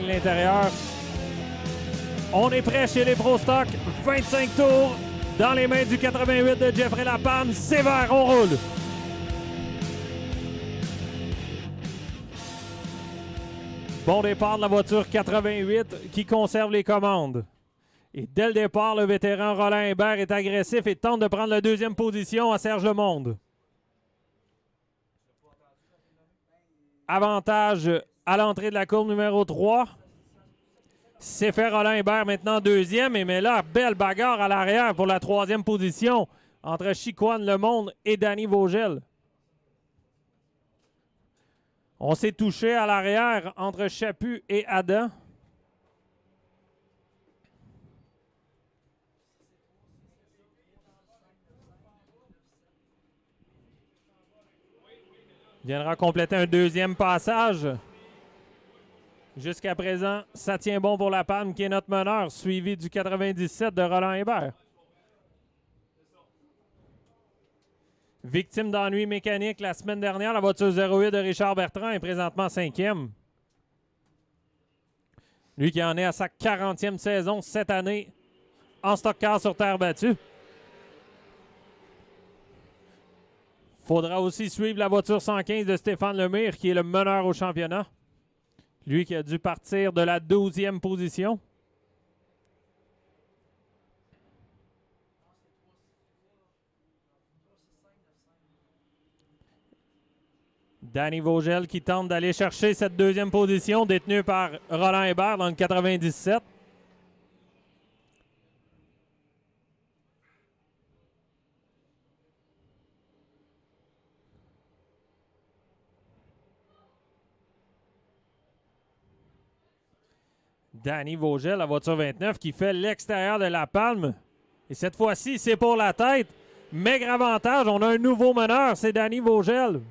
l'intérieur. On est prêt chez les Pro Stock. 25 tours dans les mains du 88 de Jeffrey Lapalme. C'est vert, on roule. Bon départ de la voiture 88 qui conserve les commandes. Et dès le départ, le vétéran Roland Hébert est agressif et tente de prendre la deuxième position à Serge Lemonde. Avantage à l'entrée de la courbe numéro 3. C'est fait Roland Hébert maintenant deuxième. Mais là, belle bagarre à l'arrière pour la troisième position entre Chicoine Lemonde et Danny Vogel. On s'est touché à l'arrière entre Chaput et Adam. Viendra compléter un deuxième passage. Jusqu'à présent, ça tient bon pour Lapalme qui est notre meneur, suivi du 97 de Roland Hébert. Victime d'ennui mécanique la semaine dernière, la voiture 08 de Richard Bertrand est présentement 5e. Lui qui en est à sa 40e saison cette année en stock car sur terre battue. Faudra aussi suivre la voiture 115 de Stéphane Lemire qui est le meneur au championnat. Lui qui a dû partir de la 12e position. Danny Vogel qui tente d'aller chercher cette deuxième position détenue par Roland Hébert dans le 97. Danny Vogel, la voiture 29, qui fait l'extérieur de Lapalme. Et cette fois-ci, c'est pour la tête. Maigre avantage, on a un nouveau meneur, c'est Danny Vogel.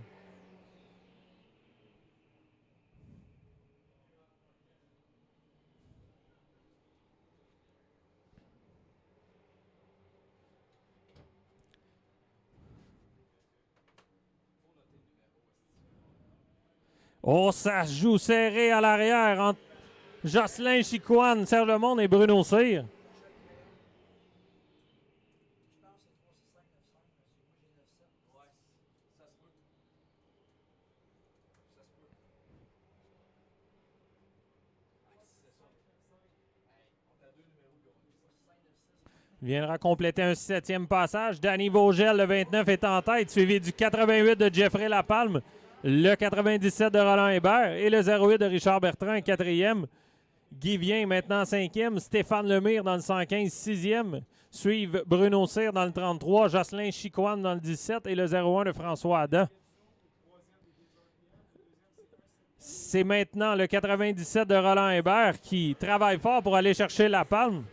Oh, ça joue serré à l'arrière entre Jocelyn Chicoine, Serge Lemonde et Bruno Cyr. Viendra compléter un 7e passage. Danny Vogel, le 29, est en tête, suivi du 88 de Jeffrey Lapalme, le 97 de Roland Hébert et le 08 de Richard Bertrand, 4e. Guy Vien maintenant 5e. Stéphane Lemire dans le 115, 6e. Suivent Bruno Cyr dans le 33, Jocelyn Chicoine dans le 17 et le 01 de François Adam. C'est maintenant le 97 de Roland Hébert qui travaille fort pour aller chercher Lapalme.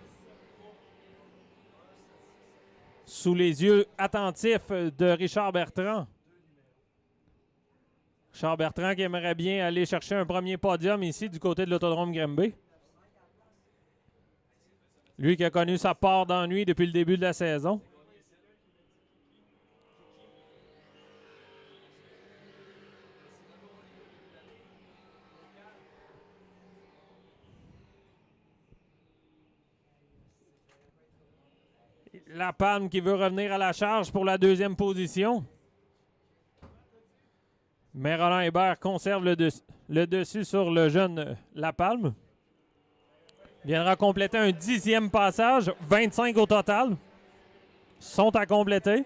Sous les yeux attentifs de Richard Bertrand. Richard Bertrand qui aimerait bien aller chercher un premier podium ici du côté de l'autodrome Grimby. Lui qui a connu sa part d'ennui depuis le début de la saison. Lapalme qui veut revenir à la charge pour la deuxième position. Mais Roland Hébert conserve le dessus sur le jeune Lapalme. Viendra compléter un 10e passage, 25 au total. Sont à compléter.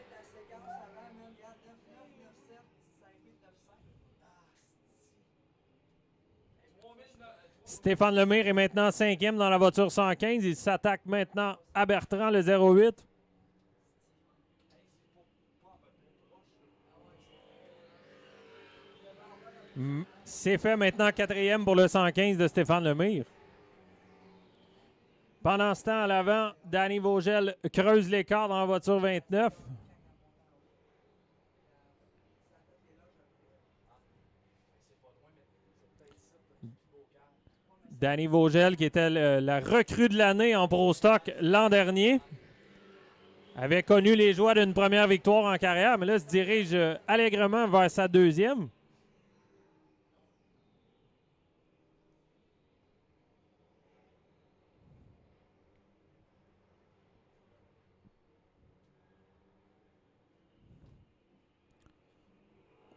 Stéphane Lemire est maintenant 5e dans la voiture 115. Il s'attaque maintenant à Bertrand, le 08. C'est fait maintenant 4e pour le 115 de Stéphane Lemire. Pendant ce temps, à l'avant, Danny Vogel creuse l'écart dans la voiture 29. Danny Vogel, qui était la recrue de l'année en Pro Stock l'an dernier, avait connu les joies d'une première victoire en carrière, mais là se dirige allègrement vers sa deuxième.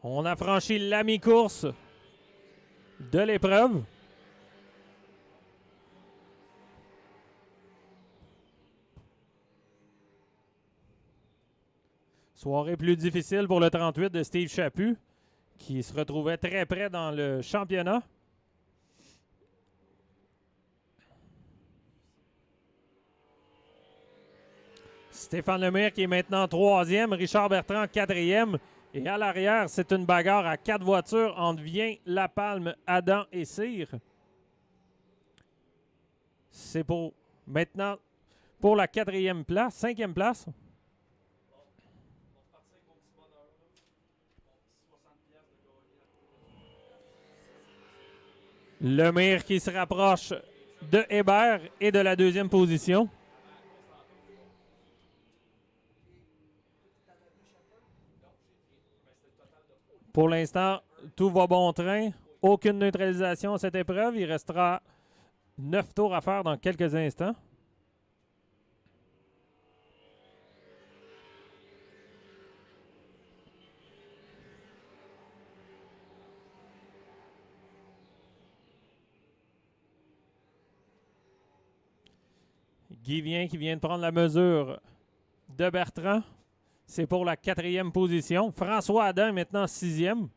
On a franchi la mi-course de l'épreuve. Soirée plus difficile pour le 38 de Steve Chaput, qui se retrouvait très près dans le championnat. Stéphane Lemire qui est maintenant 3e, Richard Bertrand 4e. Et à l'arrière, c'est une bagarre à 4 voitures entre Vien, Lapalme, Adam et Cyr. C'est pour maintenant pour la 4e place, 5e place. Lemire qui se rapproche de Hébert et de la 2e position. Pour l'instant, tout va bon train. Aucune neutralisation à cette épreuve. Il restera 9 tours à faire dans quelques instants. Guy Vien qui vient de prendre la mesure de Bertrand. C'est pour la 4e position. François Adam est maintenant 6e.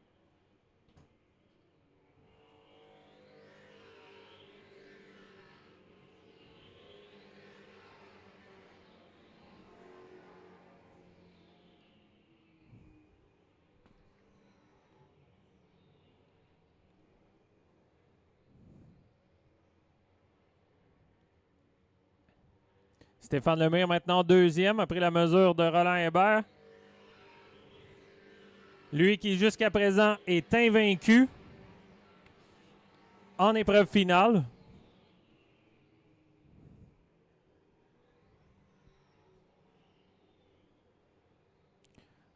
Stéphane Lemire maintenant 2e après la mesure de Roland Hébert. Lui qui jusqu'à présent est invaincu en épreuve finale.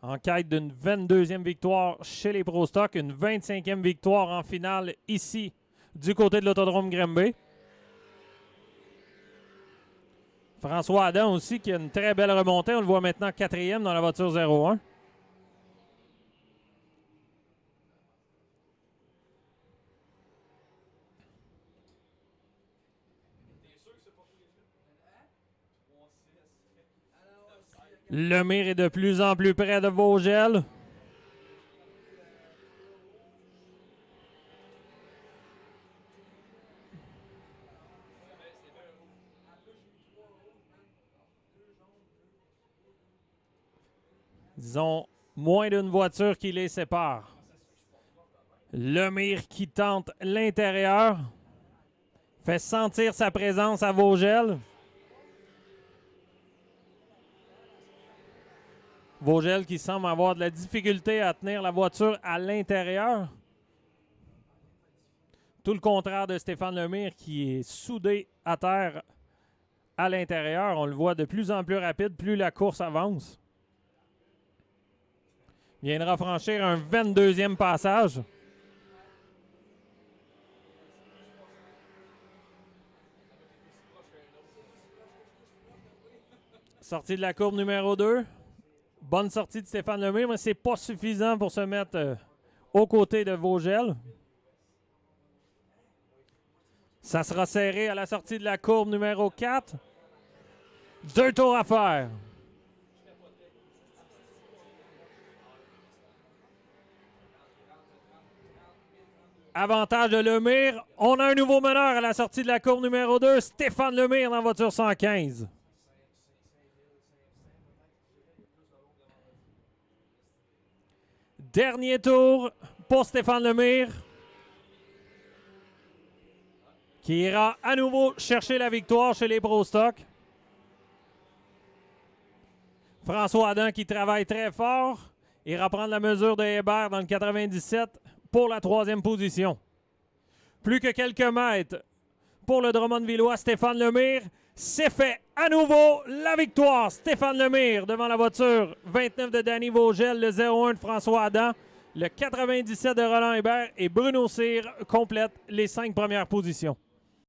En quête d'une 22e victoire chez les Pro Stock, une 25e victoire en finale ici du côté de l'Autodrome Grimby. François Adam aussi qui a une très belle remontée. On le voit maintenant 4e dans la voiture 01. Lemire est de plus en plus près de Vogel. Disons, moins d'une voiture qui les sépare. Lemire qui tente l'intérieur. Fait sentir sa présence à Vogel. Vogel qui semble avoir de la difficulté à tenir la voiture à l'intérieur. Tout le contraire de Stéphane Lemire qui est soudé à terre à l'intérieur. On le voit de plus en plus rapide, plus la course avance. Il viendra franchir un 22e passage. Sortie de la courbe numéro 2. Bonne sortie de Stéphane Lemire, mais ce n'est pas suffisant pour se mettre aux côtés de Vogel. Ça sera serré à la sortie de la courbe numéro 4. 2 tours à faire. Avantage de Lemire. On a un nouveau meneur à la sortie de la courbe numéro 2. Stéphane Lemire dans la voiture 115. Dernier tour pour Stéphane Lemire, qui ira à nouveau chercher la victoire chez les Pro Stock. François Adam qui travaille très fort. Ira prendre la mesure de Hébert dans le 97 pour la 3e position. Plus que quelques mètres pour le Drummondvillois Stéphane Lemire. C'est fait à nouveau la victoire. Stéphane Lemire devant la voiture 29 de Danny Vogel, le 01 de François Adam, le 97 de Roland Hébert et Bruno Cyr complète les 5 premières positions.